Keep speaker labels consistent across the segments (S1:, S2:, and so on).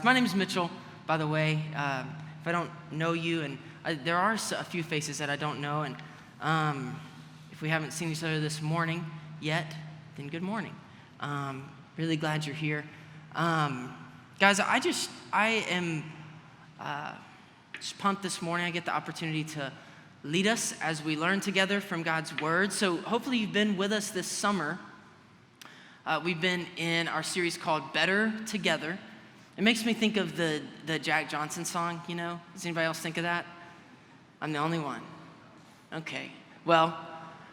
S1: My name is Mitchell, by the way. If I don't know you, and there are a few faces that I don't know, and if we haven't seen each other this morning yet, then good morning. Really glad you're here. Guys, I am just pumped this morning. I get the opportunity to lead us as we learn together from God's Word. So hopefully you've been with us this summer. We've been in our series called Better Together. It makes me think of the Jack Johnson song, you know? Does anybody else think of that? I'm the only one. Okay. Well,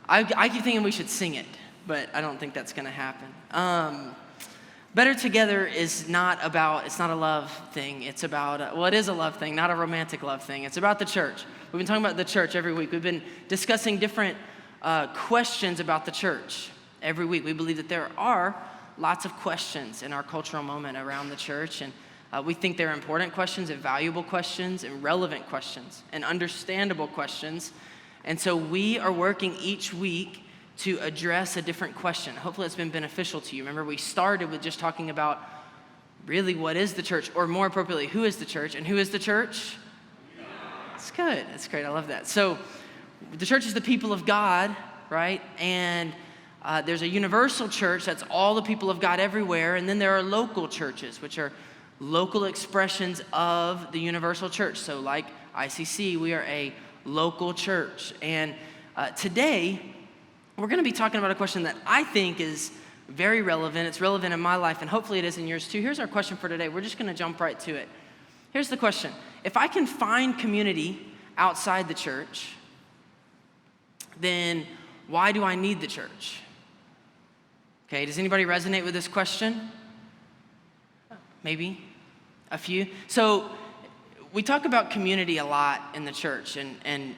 S1: I keep thinking we should sing it, but I don't think that's going to happen. Better Together is not a love thing. It's about, it is a love thing, not a romantic love thing. It's about the church. We've been talking about the church every week. We've been discussing different questions about the church every week. We believe that there are lots of questions in our cultural moment around the church, and we think they're important questions and valuable questions and relevant questions and understandable questions. And so we are working each week to address a different question. Hopefully it's been beneficial to you. Remember, we started with just talking about really what is the church, or more appropriately, who is the church, and who is the church? That's good. That's great. I love that. So the church is the people of God, right? And there's a universal church, that's all the people of God everywhere, and then there are local churches, which are local expressions of the universal church. So like ICC, we are a local church. And today, we're going to be talking about a question that I think is very relevant. It's relevant in my life, and hopefully it is in yours too. Here's our question for today. We're just going to jump right to it. Here's the question. If I can find community outside the church, then why do I need the church? Okay, does anybody resonate with this question? Maybe a few. So we talk about community a lot in the church, and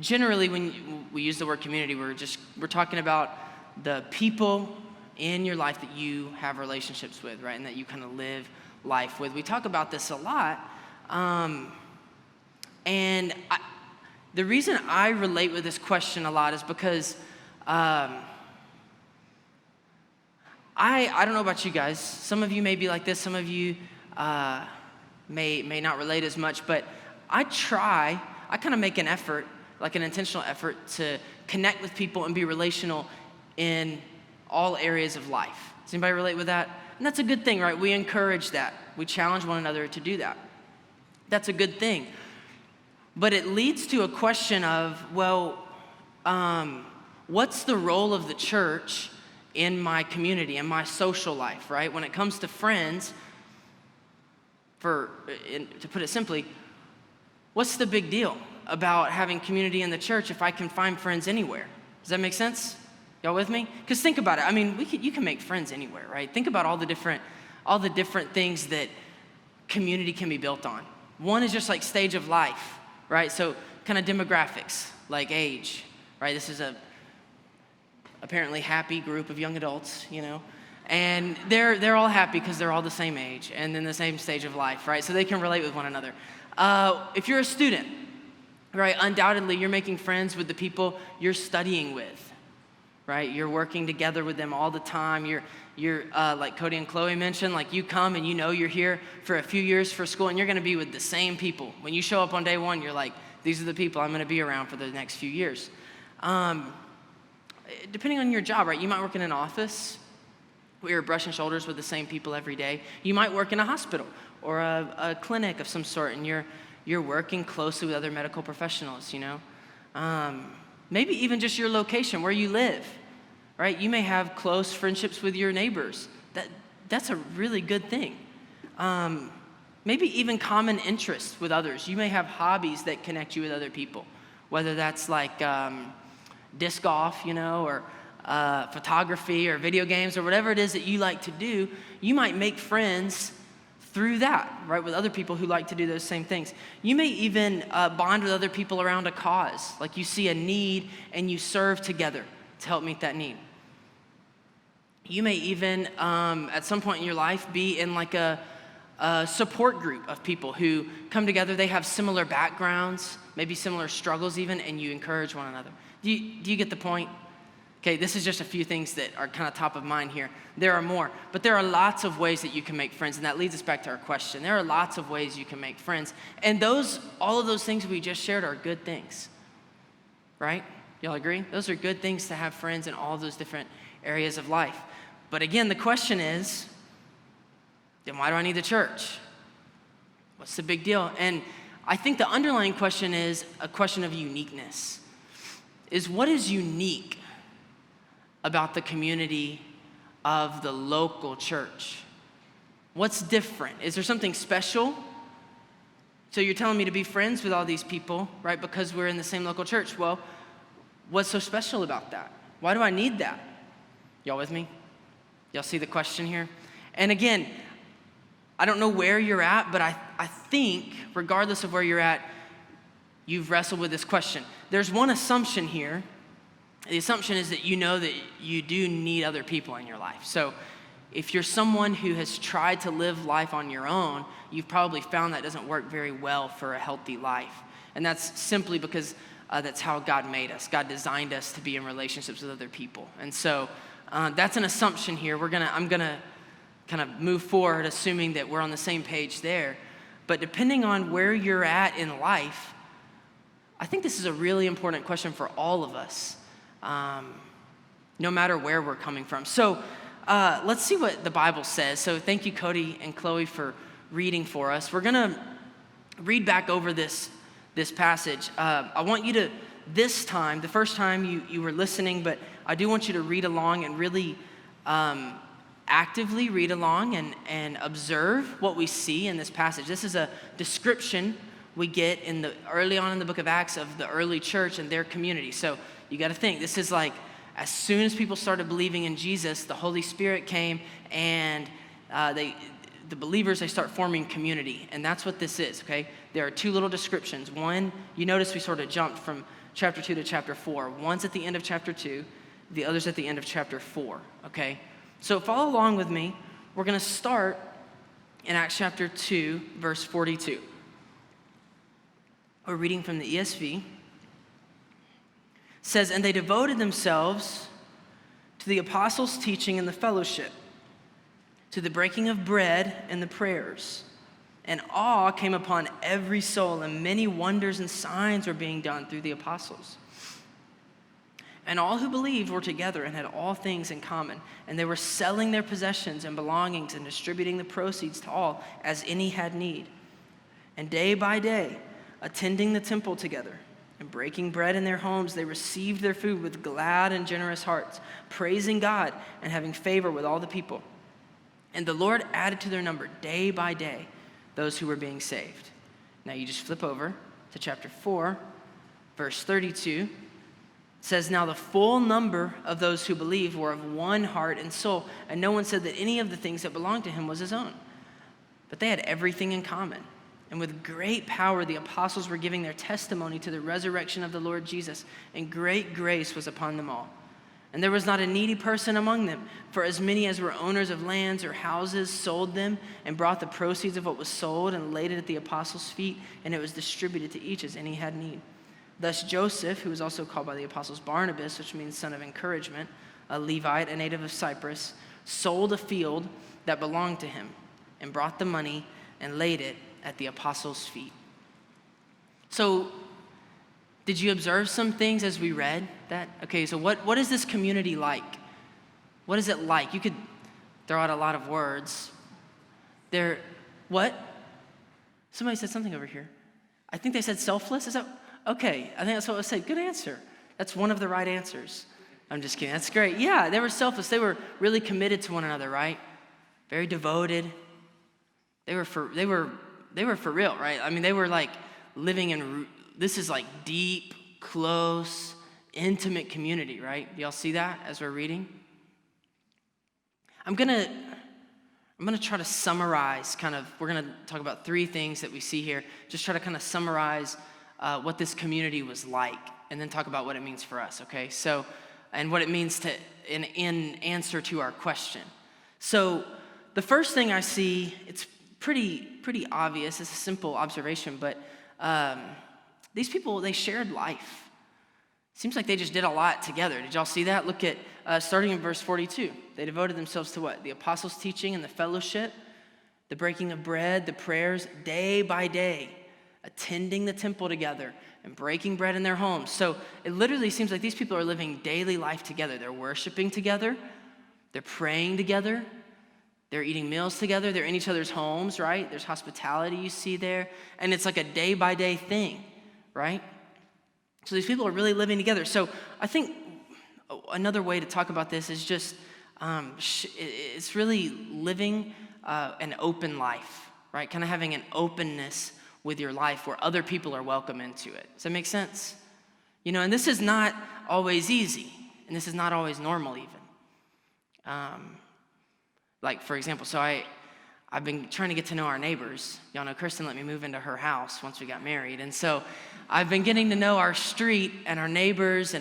S1: generally when we use the word community, we're talking about the people in your life that you have relationships with, right, and that you kind of live life with. We talk about this a lot, and the reason I relate with this question a lot is because I don't know about you guys. Some of you may be like this. Some of you may not relate as much. But I kind of make an effort, like an intentional effort, to connect with people and be relational in all areas of life. Does anybody relate with that? And that's a good thing, right? We encourage that. We challenge one another to do that. That's a good thing. But it leads to a question of, well, what's the role of the church in my community, in my social life, right? When it comes to friends, to put it simply, what's the big deal about having community in the church if I can find friends anywhere? Does that make sense? Y'all with me? Because think about it. I mean, you can make friends anywhere, right? Think about all the different things that community can be built on. One is just like stage of life, right? So kind of demographics, like age, right? This is a apparently happy group of young adults, you know, and they're all happy because they're all the same age and in the same stage of life, right? So they can relate with one another. If you're a student, right, undoubtedly you're making friends with the people you're studying with, right? You're working together with them all the time. You're like Cody and Chloe mentioned, like you come and you know you're here for a few years for school, and you're going to be with the same people. When you show up on day one, you're like, these are the people I'm going to be around for the next few years. Depending on your job, right? You might work in an office where you're brushing shoulders with the same people every day. You might work in a hospital or a clinic of some sort, and you're working closely with other medical professionals, you know? Maybe even just your location, where you live, right? You may have close friendships with your neighbors. That's a really good thing. Maybe even common interests with others. You may have hobbies that connect you with other people, whether that's like disc golf, you know, or photography or video games or whatever it is that you like to do. You might make friends through that, right, with other people who like to do those same things. You may even bond with other people around a cause, like you see a need and you serve together to help meet that need. You may even, at some point in your life, be in like a support group of people who come together. They have similar backgrounds, maybe similar struggles even, and you encourage one another. Do you get the point? Okay, this is just a few things that are kind of top of mind here. There are more, but there are lots of ways that you can make friends, and that leads us back to our question. There are lots of ways you can make friends, and all of those things we just shared are good things, right? Y'all agree? Those are good things to have friends in all those different areas of life. But again, the question is, then why do I need the church? What's the big deal? And I think the underlying question is a question of uniqueness. Is what is unique about the community of the local church? What's different? Is there something special? So you're telling me to be friends with all these people, right, because we're in the same local church. Well, what's so special about that? Why do I need that? Y'all with me? Y'all see the question here? And again, I don't know where you're at, but I think, regardless of where you're at, you've wrestled with this question. There's one assumption here. The assumption is that you know that you do need other people in your life. So if you're someone who has tried to live life on your own, you've probably found that doesn't work very well for a healthy life. And that's simply because that's how God made us. God designed us to be in relationships with other people. And so that's an assumption here. I'm gonna kind of move forward assuming that we're on the same page there. But depending on where you're at in life, I think this is a really important question for all of us. No matter where we're coming from. So let's see what the Bible says. So thank you, Cody and Chloe, for reading for us. We're going to read back over this passage. I want you to, this time, the first time you were listening, but I do want you to read along and really actively read along and observe what we see in this passage. This is a description we get early on in the book of Acts of the early church and their community. So you got to think, this is like as soon as people started believing in Jesus, the Holy Spirit came and the believers, they start forming community. And that's what this is, okay? There are two little descriptions. One, you notice we sort of jumped from chapter 2 to chapter 4. One's at the end of chapter 2, the other's at the end of chapter 4, okay? So follow along with me. We're going to start in Acts chapter 2, verse 42. We're reading from the ESV. It says, "And they devoted themselves to the apostles' teaching and the fellowship, to the breaking of bread and the prayers. And awe came upon every soul, and many wonders and signs were being done through the apostles. And all who believed were together and had all things in common. And they were selling their possessions and belongings and distributing the proceeds to all as any had need. And day by day, attending the temple together and breaking bread in their homes, they received their food with glad and generous hearts, praising God and having favor with all the people. And the Lord added to their number day by day those who were being saved." Now you just flip over to chapter 4, verse 32. It says, "Now the full number of those who believed were of one heart and soul, and no one said that any of the things that belonged to him was his own. But they had everything in common. And with great power, the apostles were giving their testimony to the resurrection of the Lord Jesus, and great grace was upon them all. And there was not a needy person among them, for as many as were owners of lands or houses sold them and brought the proceeds of what was sold and laid it at the apostles' feet, and it was distributed to each as any had need. Thus Joseph, who was also called by the apostles Barnabas, which means son of encouragement, a Levite, a native of Cyprus, sold a field that belonged to him and brought the money and laid it at the apostles' feet." So, did you observe some things as we read that? Okay, so what is this community like? What is it like? You could throw out a lot of words. What? Somebody said something over here. I think they said selfless. Is that? Okay, I think that's what I said. Good answer. That's one of the right answers. I'm just kidding. That's great. Yeah, they were selfless. They were really committed to one another, right? Very devoted. They were for real, right? I mean, they were like living in, this is like deep, close, intimate community, right? Y'all see that as we're reading? I'm gonna try to summarize we're gonna talk about three things that we see here. Just try to kind of summarize what this community was like, and then talk about what it means for us, okay? So, and what it means to, in answer to our question. So, the first thing I see, it's pretty obvious. It's a simple observation, but these people, they shared life. Seems like they just did a lot together. Did y'all see that? Look at, starting in verse 42. They devoted themselves to what? The apostles' teaching and the fellowship, the breaking of bread, the prayers, day by day, attending the temple together and breaking bread in their homes. So it literally seems like these people are living daily life together. They're worshiping together. They're praying together. They're eating meals together. They're in each other's homes, right? There's hospitality you see there. And it's like a day by day thing, right? So these people are really living together. So I think another way to talk about this is just, it's really living an open life, right? Kind of having an openness with your life where other people are welcome into it. Does that make sense? You know, and this is not always easy, and this is not always normal even. Like, for example, so I've been trying to get to know our neighbors. Y'all know Kristen let me move into her house once we got married. And so I've been getting to know our street and our neighbors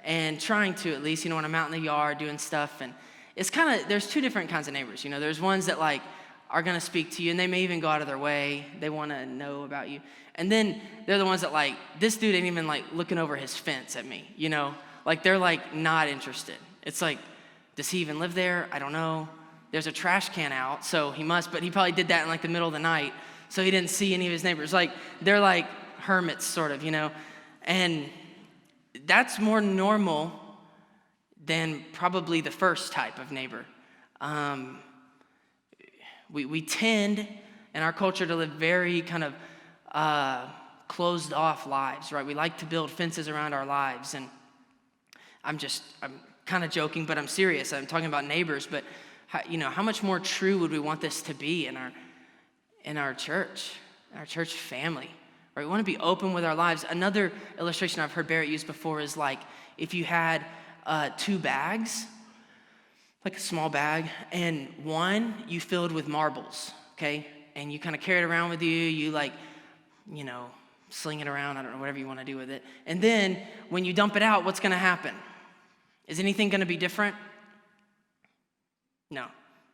S1: and trying to, at least, you know, when I'm out in the yard doing stuff. And it's kind of, there's two different kinds of neighbors. You know, there's ones that like are going to speak to you and they may even go out of their way. They want to know about you. And then they're the ones that like, this dude ain't even like looking over his fence at me, you know? Like they're like not interested. It's like, does he even live there? I don't know. There's a trash can out, so he must, but he probably did that in like the middle of the night, so he didn't see any of his neighbors. Like, they're like hermits, sort of, you know? And that's more normal than probably the first type of neighbor. We tend in our culture to live very kind of closed off lives, right? We like to build fences around our lives, and I'm kind of joking, but I'm serious. I'm talking about neighbors, but how much more true would we want this to be in our church family, right? We want to be open with our lives. Another illustration I've heard Barrett use before is like if you had 2 bags, like a small bag, and one you filled with marbles, okay? And you kind of carry it around with you. You like, you know, sling it around. I don't know, whatever you want to do with it. And then when you dump it out, what's going to happen? Is anything going to be different? No.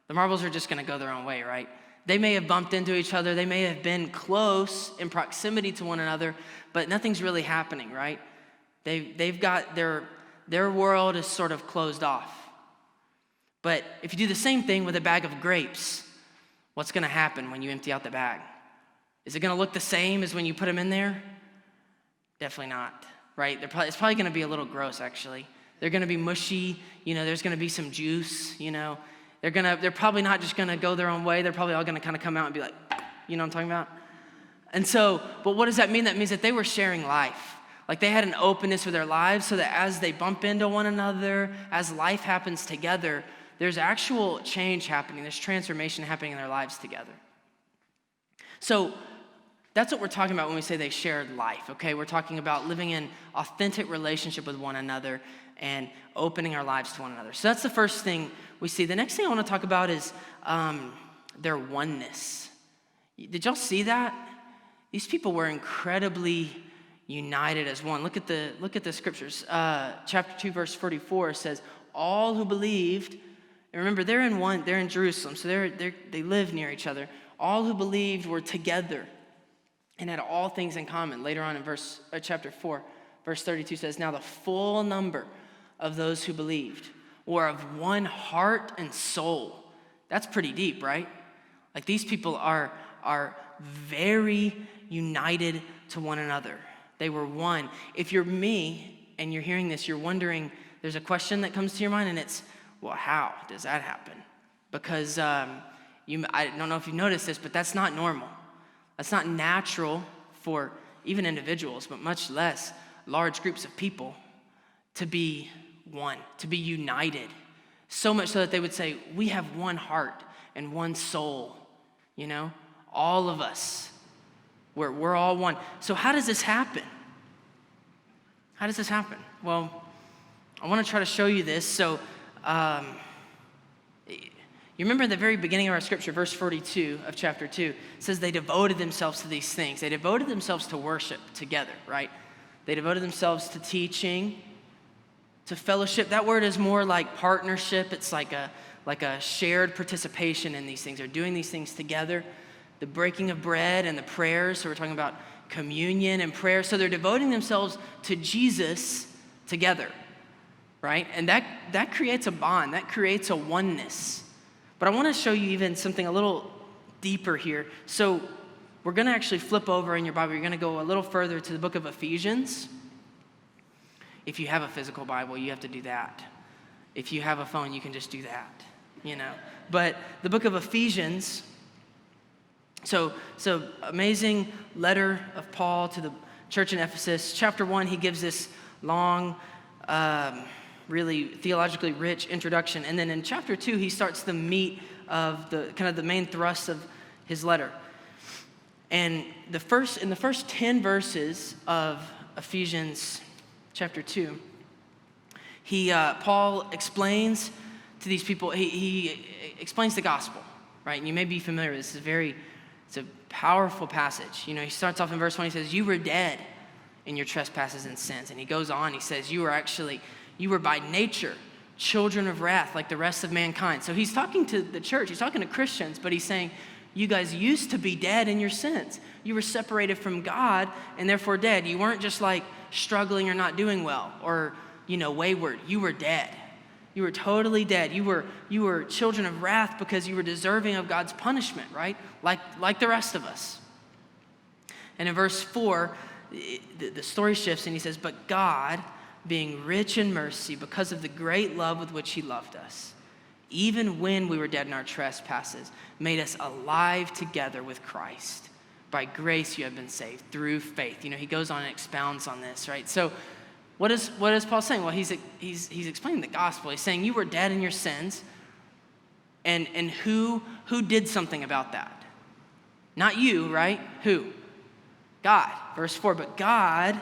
S1: The marbles are just going to go their own way, right? They may have bumped into each other. They may have been close in proximity to one another, but nothing's really happening, right? They've got their world is sort of closed off. But if you do the same thing with a bag of grapes, what's going to happen when you empty out the bag? Is it going to look the same as when you put them in there? Definitely not, right? It's probably going to be a little gross, actually. They're going to be mushy. You know, there's going to be some juice, you know. They're probably not just going to go their own way. They're probably all going to kind of come out and be like, you know what I'm talking about? And so, but what does that mean? That means that they were sharing life. Like they had an openness with their lives so that as they bump into one another, as life happens together, there's actual change happening. There's transformation happening in their lives together. So that's what we're talking about when we say they shared life, okay? We're talking about living in authentic relationship with one another and opening our lives to one another. So that's the first thing we see. The next thing I want to talk about is their oneness. Did y'all see that? These people were incredibly united as one. Look at the scriptures. Chapter 2, verse 44 says, all who believed, and remember they're in Jerusalem, so they live near each other. All who believed were together and had all things in common. Later on in chapter 4, verse 32 says, now the full number of those who believed were of one heart and soul. That's pretty deep, right? Like these people are very united to one another. They were one. If you're me and you're hearing this, you're wondering, there's a question that comes to your mind and it's, well, how does that happen? Because I don't know if you've noticed this, but that's not normal. That's not natural for even individuals, but much less large groups of people to be one, to be united. So much so that they would say, we have one heart and one soul, you know? All of us, we're all one. So how does this happen? How does this happen? Well, I want to try to show you this. So you remember at the very beginning of our scripture, verse 42 of chapter 2, it says they devoted themselves to these things. They devoted themselves to worship together, right? They devoted themselves to teaching, to fellowship. That word is more like partnership. It's like a shared participation in these things. They're doing these things together. The breaking of bread and the prayers. So we're talking about communion and prayer. So they're devoting themselves to Jesus together, right? And that creates a bond, that creates a oneness. But I want to show you even something a little deeper here. So we're going to actually flip over in your Bible. You're going to go a little further to the book of Ephesians. If you have a physical Bible, you have to do that. If you have a phone, you can just do that, But the book of Ephesians, so amazing letter of Paul to the church in Ephesus. Chapter 1, he gives this long, really theologically rich introduction. And then in chapter 2, he starts the meat of the main thrust of his letter. And in the first 10 verses of Ephesians chapter 2, Paul explains to these people, he explains the gospel, right? And you may be familiar with this. It's a powerful passage. He starts off in verse 1, he says, you were dead in your trespasses and sins. And he goes on, he says, you were by nature children of wrath like the rest of mankind. So he's talking to the church, he's talking to Christians, but he's saying, you guys used to be dead in your sins. You were separated from God and therefore dead. You weren't just like struggling or not doing well or, wayward. You were dead. You were totally dead. You were children of wrath because you were deserving of God's punishment, right? Like the rest of us. And in verse 4, the story shifts and he says, but God, being rich in mercy because of the great love with which he loved us, even when we were dead in our trespasses, made us alive together with Christ. By grace you have been saved through faith. He goes on and expounds on this, right? So what is Paul saying? Well, he's explaining the gospel. He's saying you were dead in your sins, and who did something about that? Not you, right? Who? God. Verse 4, but God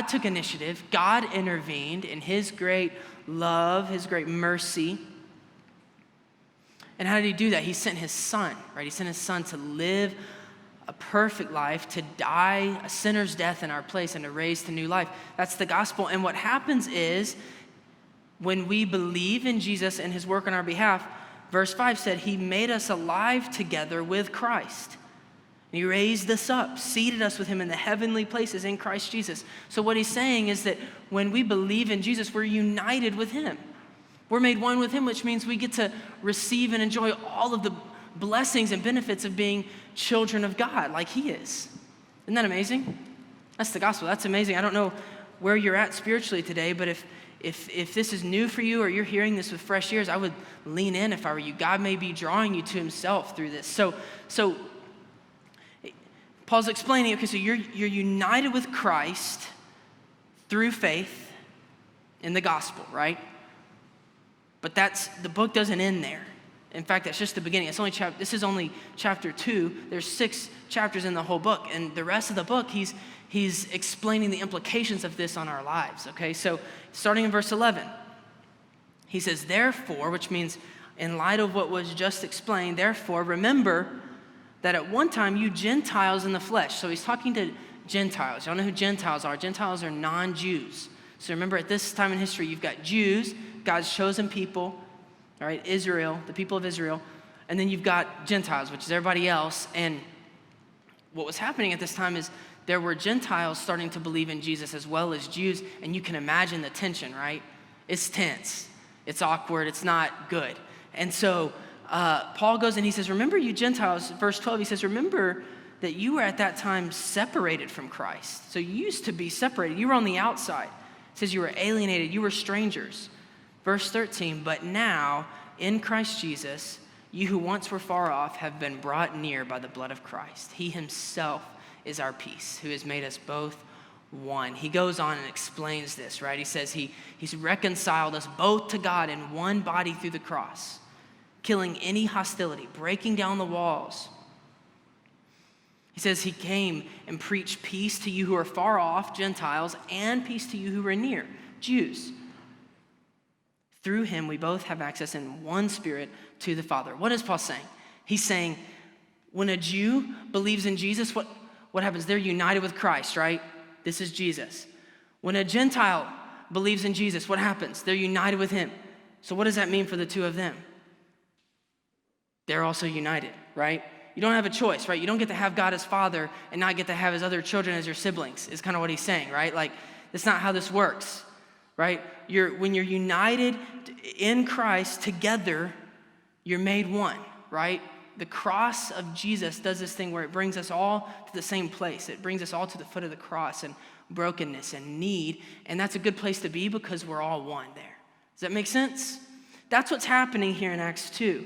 S1: took initiative. God intervened in his great love, his great mercy. And how did he do that? He sent his son, right? He sent his son to live a perfect life, to die a sinner's death in our place, and to raise to new life. That's the gospel. And what happens is when we believe in Jesus and his work on our behalf, verse 5 said, he made us alive together with Christ. And he raised us up, seated us with him in the heavenly places in Christ Jesus. So what he's saying is that when we believe in Jesus, we're united with him. We're made one with him, which means we get to receive and enjoy all of the blessings and benefits of being children of God like he is. Isn't that amazing? That's the gospel. That's amazing. I don't know where you're at spiritually today, but if this is new for you or you're hearing this with fresh ears, I would lean in if I were you. God may be drawing you to himself through this. So Paul's explaining, okay, so you're united with Christ through faith in the gospel, right? But the book doesn't end there. In fact, that's just the beginning. This is only chapter 2. There's 6 chapters in the whole book, and the rest of the book, he's explaining the implications of this on our lives. Okay, so starting in verse 11, he says, "Therefore," which means in light of what was just explained, "Therefore, remember that at one time you Gentiles in the flesh." So he's talking to Gentiles. Y'all know who Gentiles are? Gentiles are non-Jews. So remember, at this time in history, you've got Jews, God's chosen people. All right, Israel, the people of Israel. And then you've got Gentiles, which is everybody else. And what was happening at this time is there were Gentiles starting to believe in Jesus as well as Jews. And you can imagine the tension, right? It's tense. It's awkward. It's not good. And so Paul goes and he says, remember you Gentiles, verse 12, he says, remember that you were at that time separated from Christ. So you used to be separated. You were on the outside. It says you were alienated. You were strangers. Verse 13, but now in Christ Jesus, you who once were far off have been brought near by the blood of Christ. He himself is our peace, who has made us both one. He goes on and explains this, right? He says he's reconciled us both to God in one body through the cross, killing any hostility, breaking down the walls. He says he came and preached peace to you who are far off, Gentiles, and peace to you who are near, Jews. Through him, we both have access in one spirit to the Father. What is Paul saying? He's saying when a Jew believes in Jesus, what happens? They're united with Christ, right? This is Jesus. When a Gentile believes in Jesus, what happens? They're united with him. So what does that mean for the two of them? They're also united, right? You don't have a choice, right? You don't get to have God as Father and not get to have his other children as your siblings, is kind of what he's saying, right? Like, That's not how this works, right? When you're united in Christ together, you're made one, right? The cross of Jesus does this thing where it brings us all to the same place. It brings us all to the foot of the cross and brokenness and need, and that's a good place to be because we're all one there. Does that make sense? That's what's happening here in Acts 2.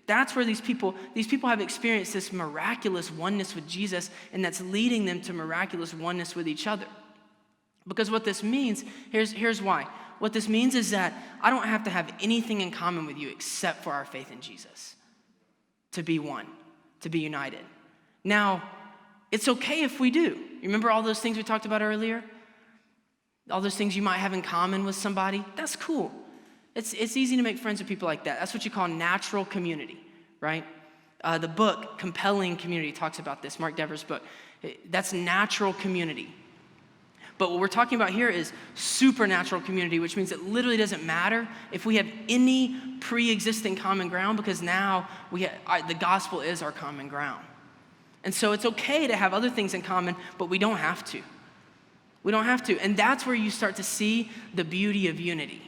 S1: That's where these people have experienced this miraculous oneness with Jesus, and that's leading them to miraculous oneness with each other. Because what this means, here's why. What this means is that I don't have to have anything in common with you except for our faith in Jesus to be one, to be united. Now, it's okay if we do. You remember all those things we talked about earlier? All those things you might have in common with somebody? That's cool. It's easy to make friends with people like that. That's what you call natural community, right? The book, Compelling Community, talks about this, Mark Dever's book. That's natural community. But what we're talking about here is supernatural community, which means it literally doesn't matter if we have any pre-existing common ground, because now the gospel is our common ground. And so it's okay to have other things in common, but we don't have to. We don't have to. And that's where you start to see the beauty of unity.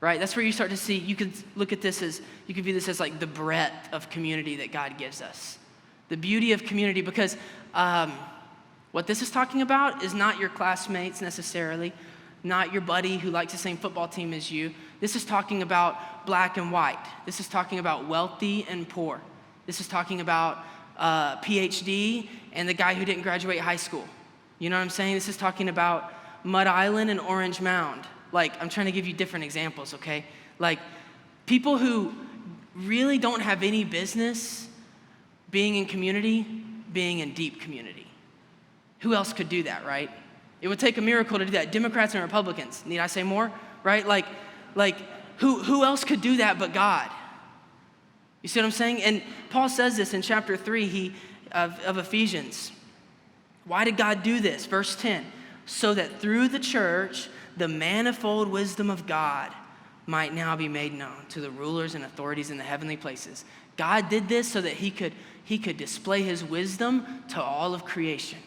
S1: Right? That's where you start to see, you could view this as like the breadth of community that God gives us. The beauty of community, because what this is talking about is not your classmates necessarily, not your buddy who likes the same football team as you. This is talking about black and white. This is talking about wealthy and poor. This is talking about PhD and the guy who didn't graduate high school. You know what I'm saying? This is talking about Mud Island and Orange Mound. Like, I'm trying to give you different examples, okay? Like, people who really don't have any business being in community, being in deep community. Who else could do that, right? It would take a miracle to do that. Democrats and Republicans. Need I say more? Right? Like who else could do that but God? You see what I'm saying? And Paul says this in chapter 3 of Ephesians. Why did God do this? Verse 10. So that through the church, the manifold wisdom of God might now be made known to the rulers and authorities in the heavenly places. God did this so that he could display his wisdom to all of creation.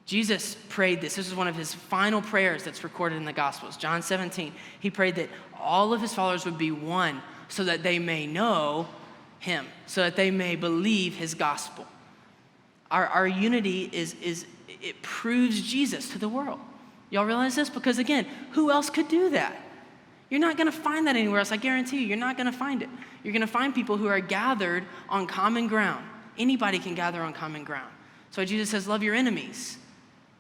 S1: Jesus prayed this. This is one of his final prayers that's recorded in the Gospels. John 17, he prayed that all of his followers would be one so that they may know him, so that they may believe his gospel. Our unity it proves Jesus to the world. Y'all realize this? Because again, who else could do that? You're not going to find that anywhere else. I guarantee you, you're not going to find it. You're going to find people who are gathered on common ground. Anybody can gather on common ground. So Jesus says, love your enemies,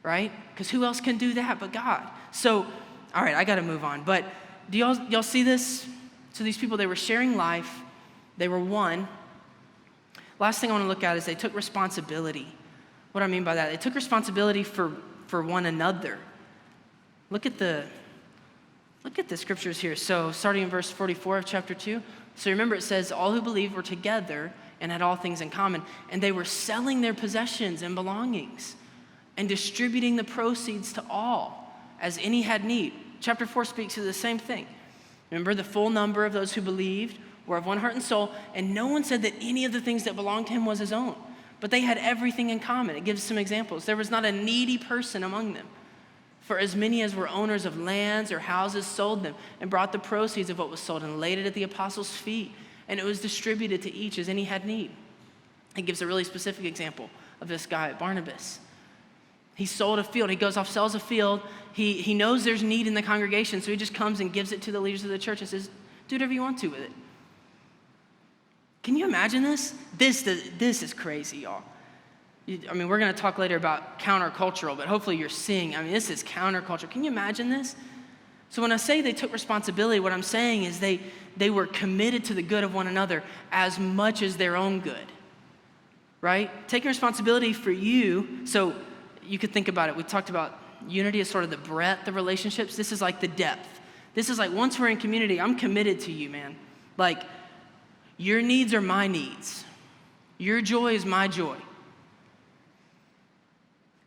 S1: right? Because who else can do that but God? So, all right, I got to move on. But do y'all see this? So these people, they were sharing life. They were one. Last thing I want to look at is they took responsibility. What do I mean by that? They took responsibility for one another. Look at the scriptures here. So starting in verse 44 of chapter 2. So remember it says, all who believed were together and had all things in common. And they were selling their possessions and belongings and distributing the proceeds to all as any had need. Chapter 4 speaks to the same thing. Remember, the full number of those who believed were of one heart and soul, and no one said that any of the things that belonged to him was his own. But they had everything in common. It gives some examples. There was not a needy person among them. For as many as were owners of lands or houses sold them and brought the proceeds of what was sold and laid it at the apostles' feet, and it was distributed to each as any had need. It gives a really specific example of this guy, Barnabas. He sold a field. He goes off, sells a field. He knows there's need in the congregation, so he just comes and gives it to the leaders of the church and says, do whatever you want to with it. Can you imagine this? This is crazy, y'all. I mean, we're going to talk later about countercultural, but hopefully you're seeing, this is countercultural. Can you imagine this? So when I say they took responsibility, what I'm saying is they were committed to the good of one another as much as their own good, right? Taking responsibility for you, so you could think about it. We talked about unity as sort of the breadth of relationships. This is like the depth. This is like once we're in community, I'm committed to you, man. Like, your needs are my needs. Your joy is my joy.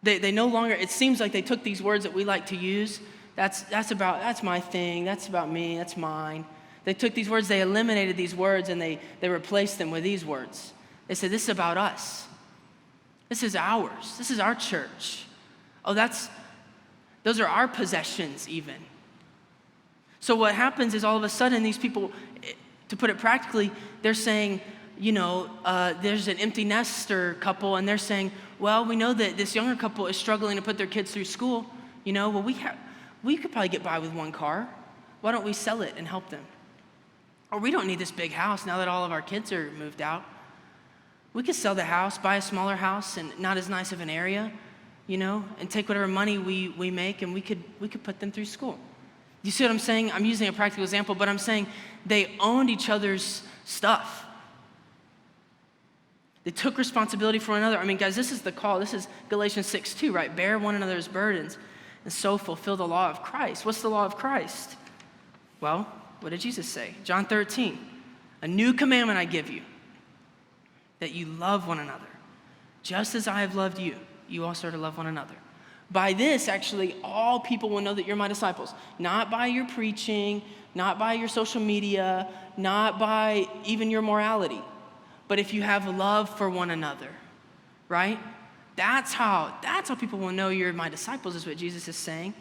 S1: They no longer, it seems like they took these words that we like to use. That's my thing, that's about me, that's mine. They took these words, they eliminated these words, and they replaced them with these words. They said, this is about us. This is ours. This is our church. Oh, that's Those are our possessions even. So what happens is all of a sudden these people, to put it practically, they're saying, there's an empty nester couple, and they're saying, well, we know that this younger couple is struggling to put their kids through school. We could probably get by with one car. Why don't we sell it and help them? Or we don't need this big house now that all of our kids are moved out. We could sell the house, buy a smaller house and not as nice of an area, and take whatever money we make, and we could put them through school. You see what I'm saying? I'm using a practical example, but I'm saying they owned each other's stuff. They took responsibility for one another. I mean, guys, this is the call. This is Galatians 6:2, right? Bear one another's burdens and so fulfill the law of Christ. What's the law of Christ? Well, what did Jesus say? John 13, a new commandment I give you, that you love one another. Just as I have loved you, you also are to love one another. By this, actually, all people will know that you're my disciples. Not by your preaching, not by your social media, not by even your morality, but if you have love for one another, right? That's how people will know you're my disciples, is what Jesus is saying.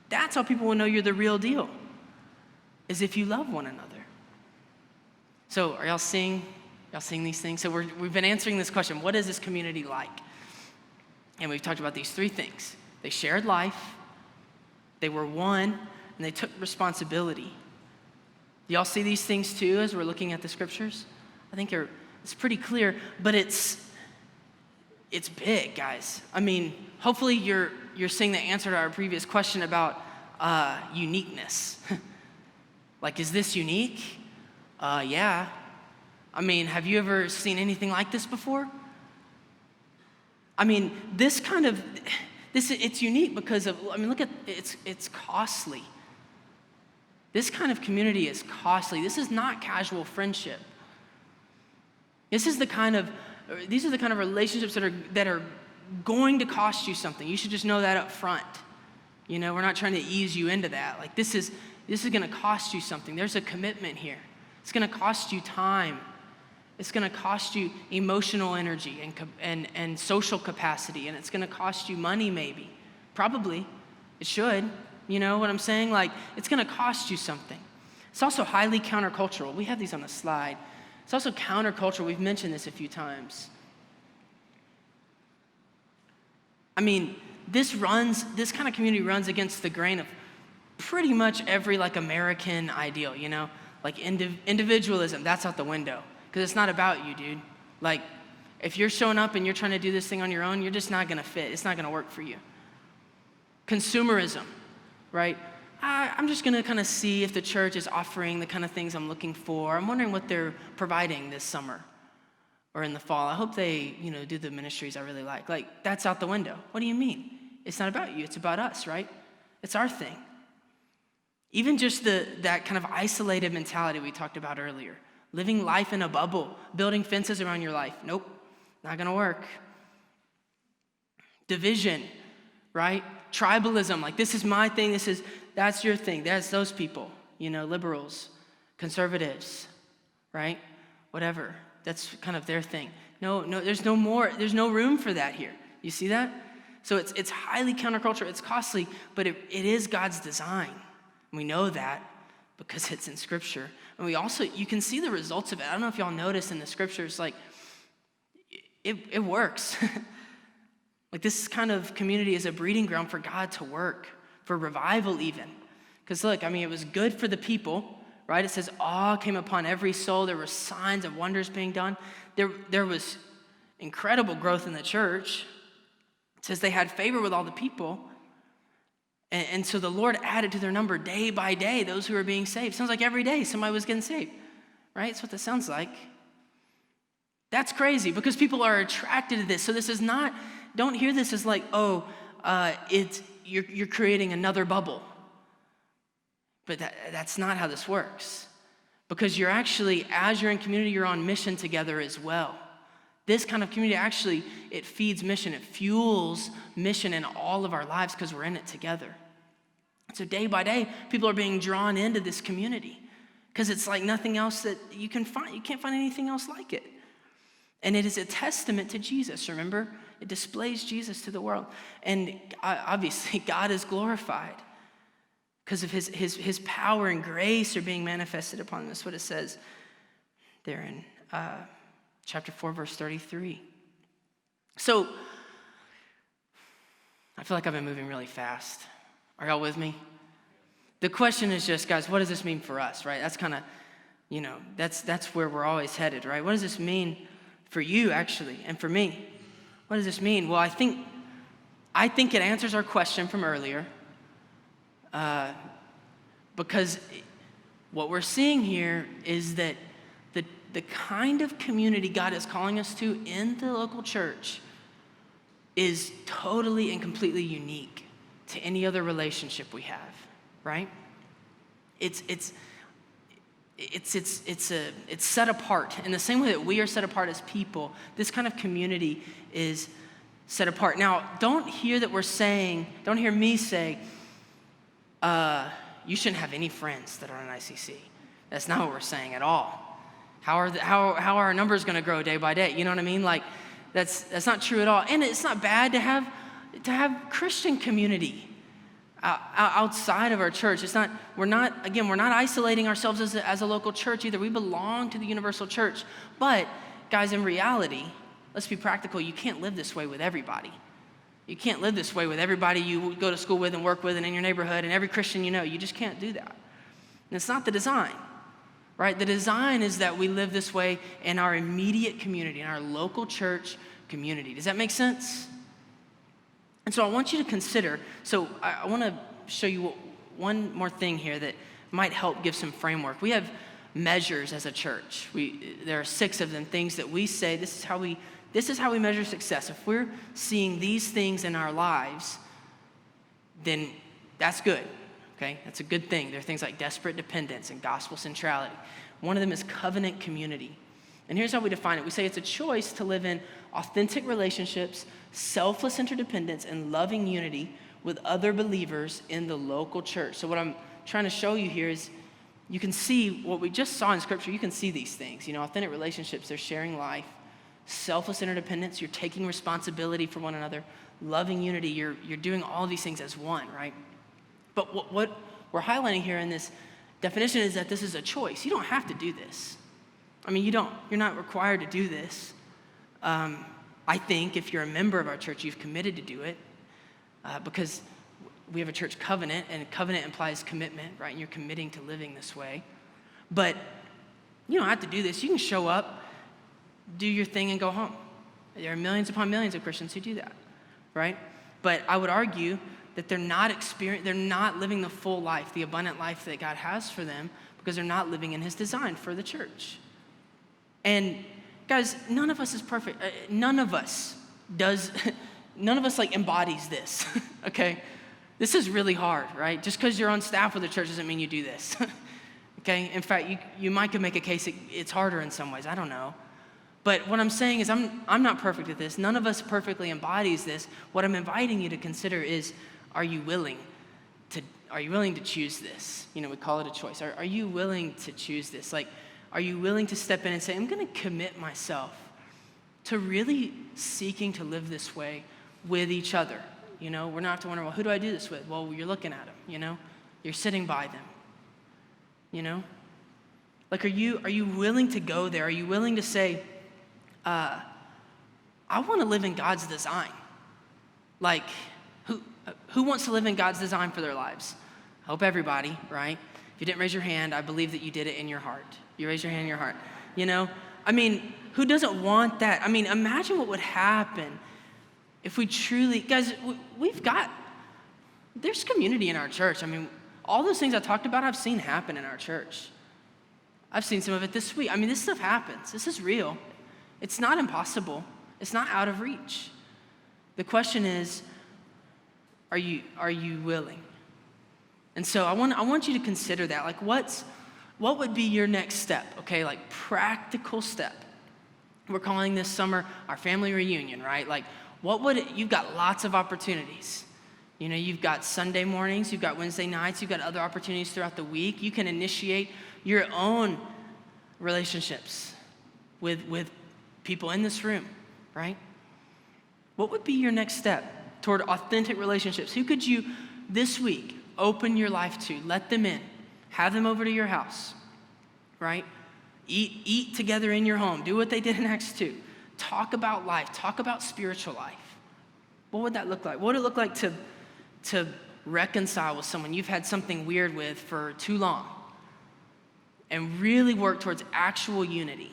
S1: That's how people will know you're the real deal, is if you love one another. So are y'all seeing these things? So we've been answering this question, what is this community like? And we've talked about these three things. They shared life, they were one, and they took responsibility. Do y'all see these things too as we're looking at the scriptures? I think it's pretty clear, but it's big, guys. I mean, hopefully you're seeing the answer to our previous question about uniqueness. Like, is this unique? Yeah. I mean, have you ever seen anything like this before? I mean, it's unique because look at, it's costly. This kind of community is costly. This is not casual friendship. These are the kind of relationships that are going to cost you something. You should just know that up front. We're not trying to ease you into that. Like, this is going to cost you something. There's a commitment here. It's going to cost you time. It's going to cost you emotional energy and social capacity, and it's going to cost you money maybe. Probably. It should. You know what I'm saying? Like, it's going to cost you something. It's also highly countercultural. We have these on the slide. It's also countercultural. We've mentioned this a few times. I mean, this kind of community runs against the grain of pretty much every American ideal, like individualism, that's out the window. Because it's not about you, dude. Like, if you're showing up and you're trying to do this thing on your own, you're just not going to fit. It's not going to work for you. Consumerism, right? I'm just going to kind of see if the church is offering the kind of things I'm looking for. I'm wondering what they're providing this summer or in the fall. I hope they, do the ministries I really like. Like, that's out the window. What do you mean? It's not about you. It's about us, right? It's our thing. Even just that kind of isolated mentality we talked about earlier. Living life in a bubble, building fences around your life. Nope, not gonna work. Division, right? Tribalism, like, this is my thing, that's your thing, that's those people, liberals, conservatives, right? Whatever, that's kind of their thing. No, there's no room for that here. You see that? So it's highly countercultural, it's costly, but it is God's design. We know that because it's in Scripture. And you can see the results of it. I don't know if y'all notice in the Scriptures, like, it works. Like, this kind of community is a breeding ground for God to work, for revival even. Because look, it was good for the people, right? It says awe came upon every soul. There were signs of wonders being done. There was incredible growth in the church. It says they had favor with all the people. And so the Lord added to their number day by day those who were being saved. Sounds like every day somebody was getting saved, right? That's what that sounds like. That's crazy because people are attracted to this. So this is not, don't hear this as like, you're creating another bubble. But that's not how this works. Because you're actually, as you're in community, you're on mission together as well. This kind of community actually, it feeds mission. It fuels mission in all of our lives because we're in it together. So day by day, people are being drawn into this community because it's like nothing else that you can find. You can't find anything else like it. And it is a testament to Jesus, remember? It displays Jesus to the world. And obviously, God is glorified because of his power and grace are being manifested upon them. That's what it says there in chapter 4, verse 33. So, I feel like I've been moving really fast. Are y'all with me? The question is just, guys, what does this mean for us, right? That's kind of, that's where we're always headed, right? What does this mean for you, actually, and for me? What does this mean? Well, I think it answers our question from earlier, because what we're seeing here is that the kind of community God is calling us to in the local church is totally and completely unique to any other relationship we have, right? It's set apart. In the same way that we are set apart as people, this kind of community is set apart. Now, don't hear me say, you shouldn't have any friends that are in ICC. That's not what we're saying at all. How are our numbers going to grow day by day? You know what I mean? Like, that's not true at all. And it's not bad to have Christian community outside of our church. We're not isolating ourselves as a local church either. We belong to the universal church. But guys, in reality, let's be practical. You can't live this way with everybody. You can't live this way with everybody you go to school with and work with and in your neighborhood and every Christian you know. You just can't do that. And it's not the design, right? The design is that we live this way in our immediate community, in our local church community. Does that make sense? And so I want you to consider, I want to show you one more thing here that might help give some framework. We have measures as a church. There are 6 of them, things that we say, this is how we measure success. If we're seeing these things in our lives, then that's good, okay? That's a good thing. There are things like desperate dependence and gospel centrality. One of them is covenant community. And here's how we define it. We say it's a choice to live in authentic relationships, selfless interdependence, and loving unity with other believers in the local church. So what I'm trying to show you here is you can see what we just saw in Scripture. You can see these things. Authentic relationships, they're sharing life. Selfless interdependence, you're taking responsibility for one another. Loving unity, you're doing all these things as one, right? But what we're highlighting here in this definition is that this is a choice. You don't have to do this. I mean, you're not required to do this. I think if you're a member of our church, you've committed to do it because we have a church covenant, and covenant implies commitment, right? And you're committing to living this way. But you don't have to do this. You can show up, do your thing, and go home. There are millions upon millions of Christians who do that, right? But I would argue that they're not living the full life, the abundant life that God has for them, because they're not living in his design for the church. And guys, none of us is perfect. None of us embodies this, okay? This is really hard, right? Just because you're on staff with the church doesn't mean you do this, okay? In fact, you might could make a case it's harder in some ways. I don't know. But what I'm saying is I'm not perfect at this. None of us perfectly embodies this. What I'm inviting you to consider is, are you willing to choose this? We call it a choice. Are you willing to choose this? Like, are you willing to step in and say, I'm going to commit myself to really seeking to live this way with each other? We're not have to wonder, well, who do I do this with? Well, you're looking at them, You're sitting by them, Like, are you willing to go there? Are you willing to say, I want to live in God's design? Like, who wants to live in God's design for their lives? I hope everybody, right? If you didn't raise your hand, I believe that you did it in your heart. You raise your hand in your heart. I mean, who doesn't want that? I mean, imagine what would happen if we truly, guys, there's community in our church. I mean, all those things I talked about, I've seen happen in our church. I've seen some of it this week. I mean, this stuff happens. This is real. It's not impossible. It's not out of reach. The question is, are you willing? And so I want you to consider that. Like, what would be your next step? Okay, like practical step. We're calling this summer our family reunion, right? Like, you've got lots of opportunities. You've got Sunday mornings, you've got Wednesday nights, you've got other opportunities throughout the week. You can initiate your own relationships with people in this room, right? What would be your next step toward authentic relationships? Who could you this week open your life to? Let them in. Have them over to your house, right? Eat together in your home. Do what they did in Acts 2. Talk about life. Talk about spiritual life. What would that look like? What would it look like to reconcile with someone you've had something weird with for too long and really work towards actual unity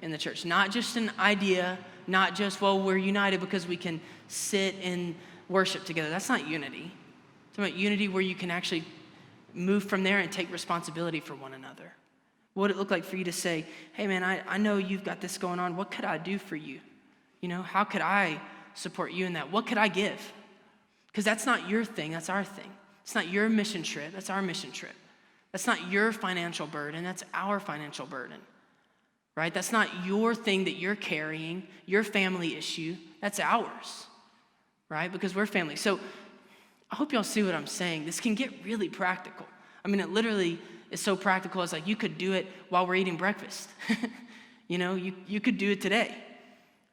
S1: in the church? Not just an idea, not just, well, we're united because we can sit and worship together. That's not unity. It's about unity where you can actually move from there and take responsibility for one another. What would it look like for you to say, hey man, I know you've got this going on. What could I do for you? How could I support you in that? What could I give? Because that's not your thing, that's our thing. It's not your mission trip, that's our mission trip. That's not your financial burden, that's our financial burden, right? That's not your thing that you're carrying, your family issue, that's ours, right? Because we're family. So I hope y'all see what I'm saying. This can get really practical. I mean, it literally is so practical. It's like you could do it while we're eating breakfast. You could do it today.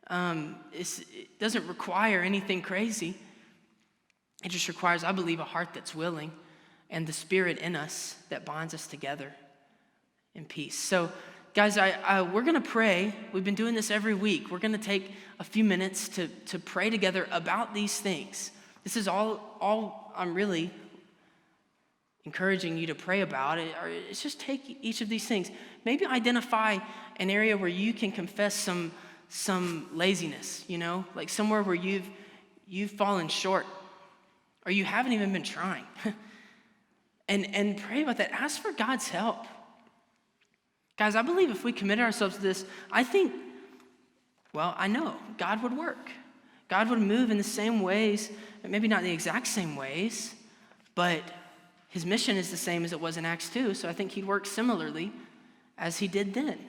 S1: It doesn't require anything crazy. It just requires, I believe, a heart that's willing and the Spirit in us that bonds us together in peace. So, guys, we're going to pray. We've been doing this every week. We're going to take a few minutes to pray together about these things. This is all I'm really encouraging you to pray about. It's just take each of these things. Maybe identify an area where you can confess some laziness, like somewhere where you've fallen short or you haven't even been trying. and pray about that. Ask for God's help. Guys, I believe if we commit ourselves to this, I know God would work. God would move in the same ways, maybe not the exact same ways, but his mission is the same as it was in Acts 2, so I think he'd work similarly as he did then.